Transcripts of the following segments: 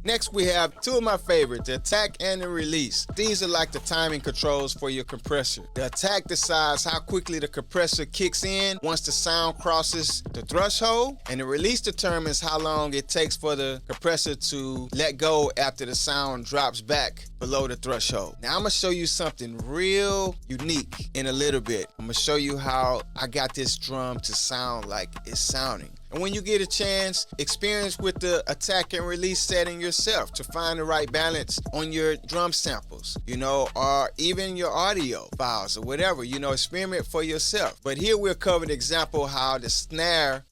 Next, we have two of my favorites, the attack and the release. These are like the timing controls for your compressor. The attack decides how quickly the compressor kicks in once the sound crosses the threshold, and the release determines how long it takes for the compressor to let go after the sound drops back below the threshold. Now, I'm gonna show you something real unique in a little bit. I'm gonna show you how I got this drum to sound like it's sounding. And when you get a chance, experience with the attack and release setting yourself to find the right balance on your drum samples, or even your audio files or whatever, experiment for yourself. But here we'll cover the example how the snare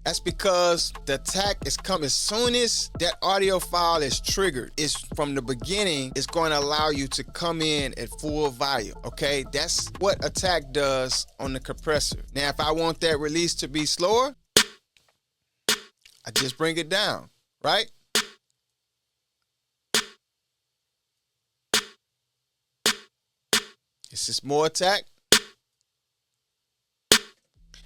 That's because the attack is coming as soon as that audio file is triggered. It's from the beginning, it's going to allow you to come in at full volume, okay? That's what attack does on the compressor. Now, if I want that release to be slower, I just bring it down, right? This is more attack.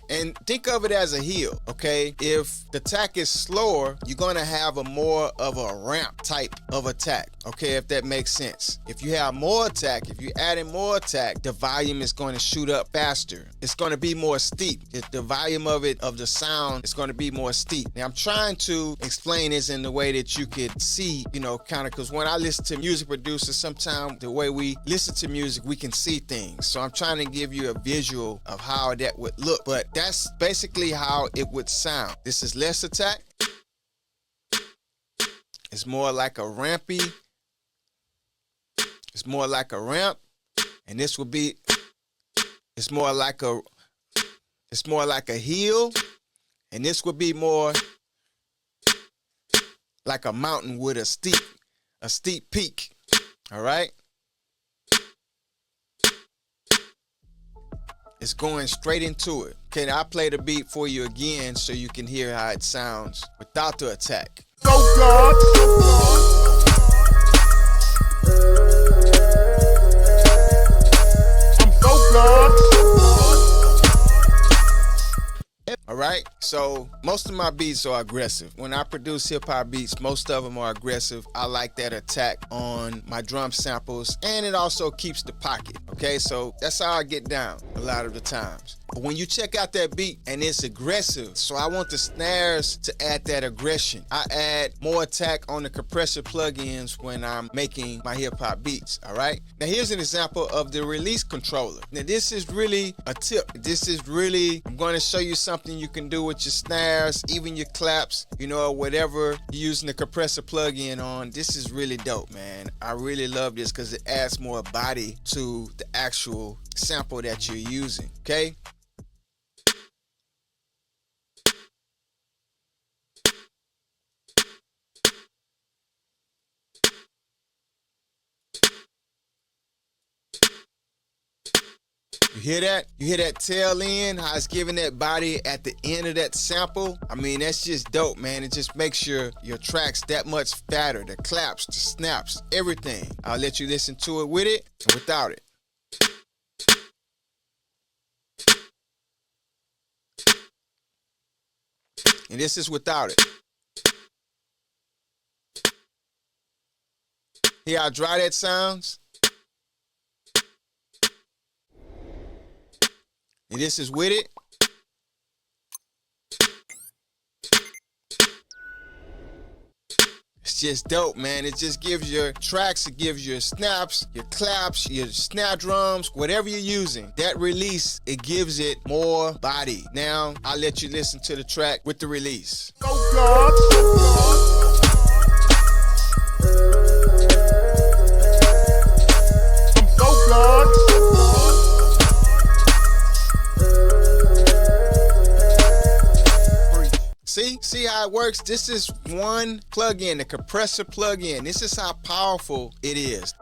And think of it as a hill, okay? If the attack is slower, you're gonna have a more of a ramp type of attack, okay? If that makes sense. If you have more attack, if you add in more attack, the volume is gonna shoot up faster. It's gonna be more steep. The volume of the sound is gonna be more steep. Now, I'm trying to explain this in the way that you could see, kind of, because when I listen to music producers, sometimes the way we listen to music, we can see things. So I'm trying to give you a visual of how that would look, but that's basically how it would sound. This is less attack. It's more like a rampy. It's more like a ramp. And this would be, it's more like a hill. And this would be more like a mountain with a steep peak. All right? It's going straight into it. Okay, now I'll play the beat for you again so you can hear how it sounds without the attack. So God. I'm so God. All right, so most of my beats are aggressive. When I produce hip-hop beats, most of them are aggressive. I like that attack on my drum samples, and it also keeps the pocket, okay? So that's how I get down a lot of the times. But when you check out that beat and it's aggressive, so I want the snares to add that aggression. I add more attack on the compressor plugins when I'm making my hip-hop beats, all right? Now here's an example of the release controller. Now this is really a tip. I'm going to show you something you can do with your snares, even your claps, whatever you're using the compressor plugin on. This is really dope, man. I really love this because it adds more body to the actual sample that you're using, okay? You hear that? You hear that tail end, how it's giving that body at the end of that sample? I mean, that's just dope, man. It just makes your tracks that much fatter. The claps, the snaps, everything. I'll let you listen to it with it and without it. And this is without it. Hear how dry that sounds? And this is with it. It's just dope, man. It just gives your tracks, it gives your snaps, your claps, your snare drums, whatever you're using. That release, it gives it more body. Now, I'll let you listen to the track with the release. Oh God. I'm so God. See how it works? This is one plugin, the compressor plugin. This is how powerful it is.